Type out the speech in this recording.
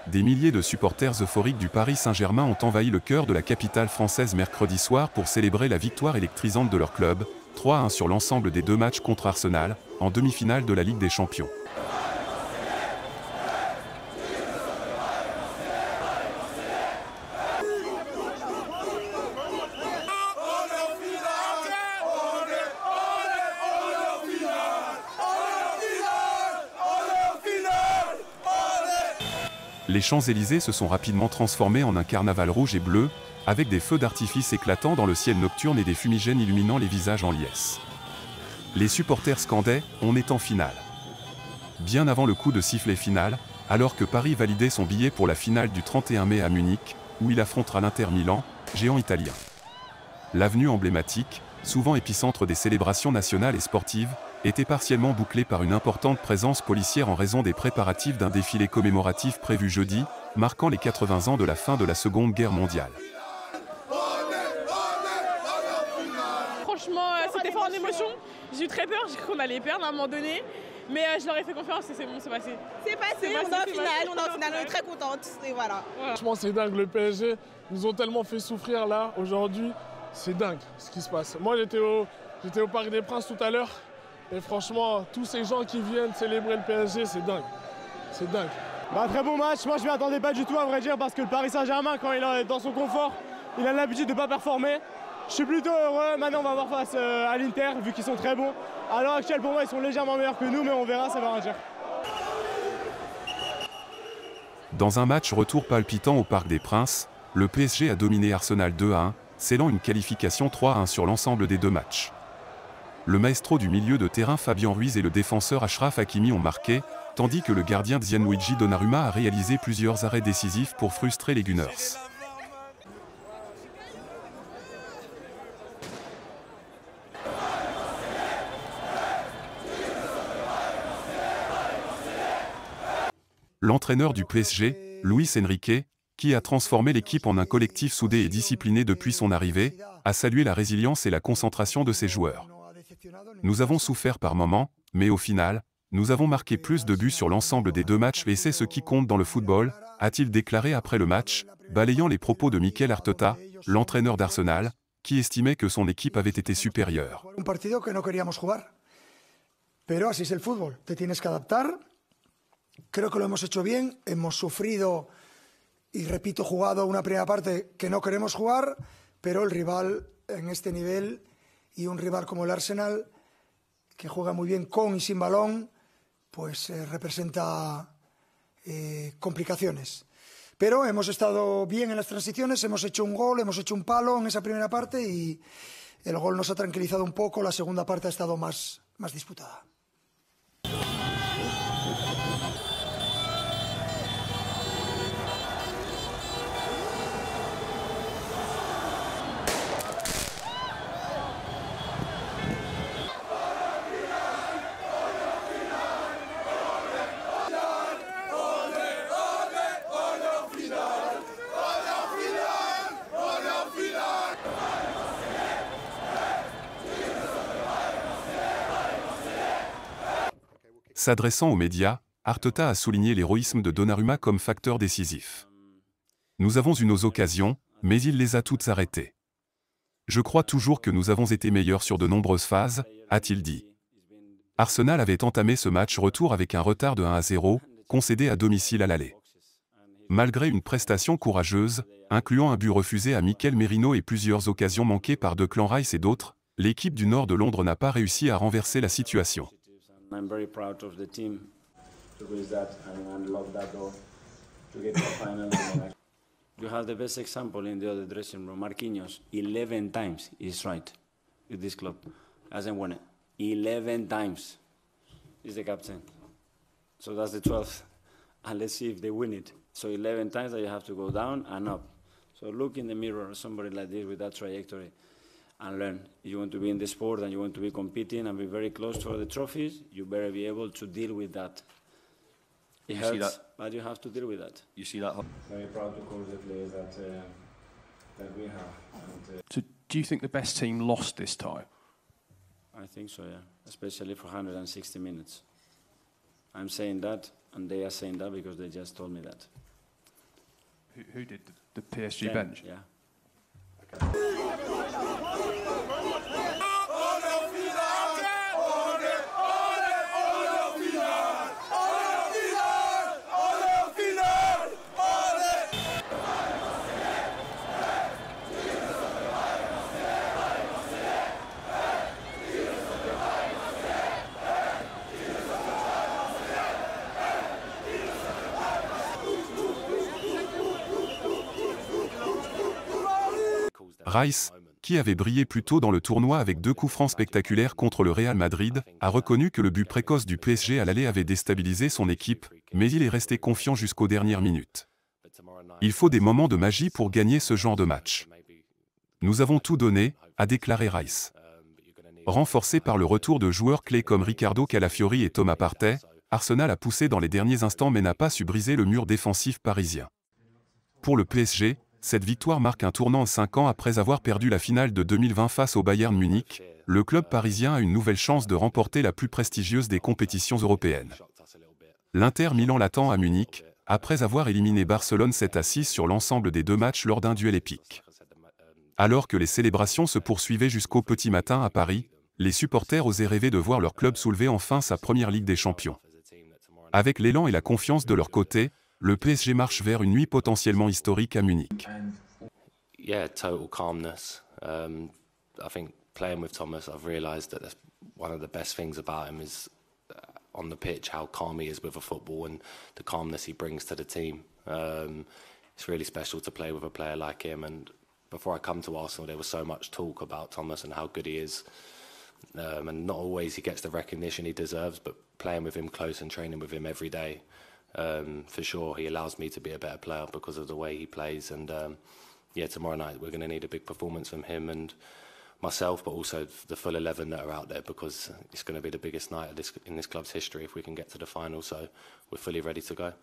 Des milliers de supporters euphoriques du Paris Saint-Germain ont envahi le cœur de la capitale française mercredi soir pour célébrer la victoire électrisante de leur club, 3-1 sur l'ensemble des 2 matchs contre Arsenal, en demi-finale de la Ligue des Champions. Les Champs-Élysées se sont rapidement transformés en un carnaval rouge et bleu, avec des feux d'artifice éclatants dans le ciel nocturne et des fumigènes illuminant les visages en liesse. Les supporters scandaient « On est en finale ». Bien avant le coup de sifflet final, alors que Paris validait son billet pour la finale du 31 mai à Munich, où il affrontera l'Inter Milan, géant italien. L'avenue emblématique, souvent épicentre des célébrations nationales et sportives, était partiellement bouclée par une importante présence policière en raison des préparatifs d'un défilé commémoratif prévu jeudi, marquant les 80 ans de la fin de la Seconde Guerre mondiale. Franchement, c'était fort en émotion. J'ai eu très peur, j'ai cru qu'on allait perdre à un moment donné. Mais je leur ai fait confiance et c'est bon, c'est passé. C'est passé, on est en finale, on est très contente. Et voilà. Franchement, c'est dingue, le PSG nous ont tellement fait souffrir là, aujourd'hui. C'est dingue ce qui se passe. Moi, j'étais au Parc des Princes tout à l'heure. Et franchement, tous ces gens qui viennent célébrer le PSG, c'est dingue. C'est dingue. Très bon match. Moi, je ne m'y attendais pas du tout, à vrai dire, parce que le Paris Saint-Germain, quand il est dans son confort, il a l'habitude de ne pas performer. Je suis plutôt heureux. Maintenant, on va voir face à l'Inter, vu qu'ils sont très bons. À l'heure actuelle, pour moi, ils sont légèrement meilleurs que nous, mais on verra, ça va rien dire. Dans un match retour palpitant au Parc des Princes, le PSG a dominé Arsenal 2-1, scellant une qualification 3-1 sur l'ensemble des 2 matchs. Le maestro du milieu de terrain Fabien Ruiz et le défenseur Achraf Hakimi ont marqué, tandis que le gardien Gianluigi Donnarumma a réalisé plusieurs arrêts décisifs pour frustrer les Gunners. L'entraîneur du PSG, Luis Enrique, qui a transformé l'équipe en un collectif soudé et discipliné depuis son arrivée, a salué la résilience et la concentration de ses joueurs. Nous avons souffert par moments, mais au final, nous avons marqué plus de buts sur l'ensemble des 2 matchs et c'est ce qui compte dans le football, a-t-il déclaré après le match, balayant les propos de Mikel Arteta, l'entraîneur d'Arsenal, qui estimait que son équipe avait été supérieure. Un partido que no queríamos jugar. Pero así es el fútbol, te tienes que adaptar. Creo que lo hemos hecho bien, hemos sufrido y repito, jugado una primera parte que no queremos jugar, pero el rival en este nivel y un rival como el Arsenal, que juega muy bien con y sin balón, pues representa complicaciones. Pero hemos estado bien en las transiciones, hemos hecho un gol, hemos hecho un palo en esa primera parte y el gol nos ha tranquilizado un poco, la segunda parte ha estado más disputada. S'adressant aux médias, Arteta a souligné l'héroïsme de Donnarumma comme facteur décisif. Nous avons eu nos occasions, mais il les a toutes arrêtées. Je crois toujours que nous avons été meilleurs sur de nombreuses phases, a-t-il dit. Arsenal avait entamé ce match retour avec un retard de 1-0, concédé à domicile à l'aller. Malgré une prestation courageuse, incluant un but refusé à Mikel Merino et plusieurs occasions manquées par Declan Rice et d'autres, l'équipe du nord de Londres n'a pas réussi à renverser la situation. I'm very proud of the team to reach that and love that goal to get to the final. You have the best example in the other dressing room. Marquinhos, 11 times he's right with this club. Hasn't won it. 11 times. He's the captain. So that's the 12th. And let's see if they win it. So 11 times that you have to go down and up. So look in the mirror of somebody like this with that trajectory. And learn. If you want to be in the sport and you want to be competing and be very close to the trophies, you better be able to deal with that. It hurts, but you have to deal with that. You see that? Very proud to coach the players that we have. And, so do you think the best team lost this time? I think so, yeah. Especially for 160 minutes. I'm saying that, and they are saying that because they just told me that. Who did the PSG bench? Yeah. Rice, qui avait brillé plus tôt dans le tournoi avec 2 coups francs spectaculaires contre le Real Madrid, a reconnu que le but précoce du PSG à l'aller avait déstabilisé son équipe, mais il est resté confiant jusqu'aux dernières minutes. Il faut des moments de magie pour gagner ce genre de match. Nous avons tout donné, a déclaré Rice. Renforcé par le retour de joueurs clés comme Ricardo Calafiori et Thomas Partey, Arsenal a poussé dans les derniers instants mais n'a pas su briser le mur défensif parisien. Pour le PSG, cette victoire marque un tournant en 5 ans après avoir perdu la finale de 2020 face au Bayern Munich. Le club parisien a une nouvelle chance de remporter la plus prestigieuse des compétitions européennes. L'Inter Milan l'attend à Munich, après avoir éliminé Barcelone 7-6 sur l'ensemble des 2 matchs lors d'un duel épique. Alors que les célébrations se poursuivaient jusqu'au petit matin à Paris, les supporters osaient rêver de voir leur club soulever enfin sa première Ligue des Champions. Avec l'élan et la confiance de leur côté, le PSG marche vers une nuit potentiellement historique à Munich. Yeah, total calmness. I think playing with Thomas, I've realised that that's one of the best things about him is on the pitch how calm he is with a football and the calmness he brings to the team. It's really special to play with a player like him. And before I come to Arsenal, there was so much talk about Thomas and how good he is. And not always he gets the recognition he deserves, but playing with him close and training with him every day. For sure, he allows me to be a better player because of the way he plays. And yeah, tomorrow night we're going to need a big performance from him and myself, but also the full 11 that are out there because it's going to be the biggest night in this club's history if we can get to the final. So we're fully ready to go.